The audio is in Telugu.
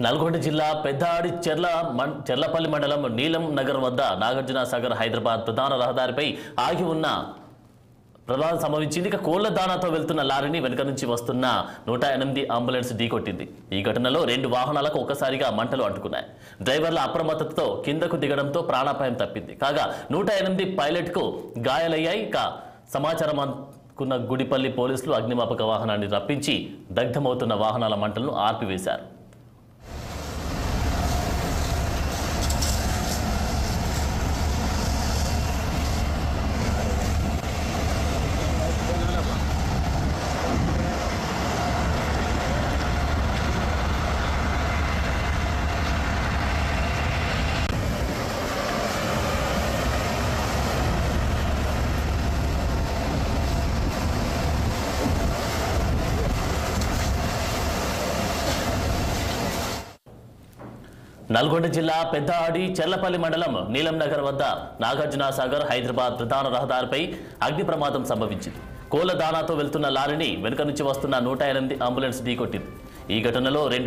నల్గొండ జిల్లా పెద్దాడి చెర్లపల్లి మండలం నీలం నగర్ వద్ద నాగార్జున సాగర్ హైదరాబాద్ ప్రధాన రహదారిపై ఆగి ఉన్న ప్రమాదం సంభవించింది. ఇక కోళ్ల దానాతో వెళ్తున్న లారీని వెనుక నుంచి వస్తున్న 108 అంబులెన్స్ ఢీకొట్టింది. ఈ ఘటనలో 2 వాహనాలకు ఒక్కసారిగా మంటలు అంటుకున్నాయి. డ్రైవర్ల అప్రమత్తతతో కిందకు దిగడంతో ప్రాణాపాయం తప్పింది. కాగా 108 పైలట్కు గాయాలయ్యాయి. ఇక సమాచారం అనుకున్న గుడిపల్లి పోలీసులు అగ్నిమాపక వాహనాన్ని రప్పించి దగ్ధమవుతున్న వాహనాల మంటలను ఆర్పివేశారు. నల్గొండ జిల్లా పెద్దాడి చెర్లపల్లి మండలం నీలం నగర్ వద్ద నాగార్జున సాగర్ హైదరాబాద్ ప్రధాన రహదారిపై అగ్ని ప్రమాదం సంభవించింది. కోళ్ల దానాతో వెళ్తున్న లారీని వెనుక నుంచి వస్తున్న 108 అంబులెన్స్ ఢీకొట్టింది. ఈ ఘటనలో 2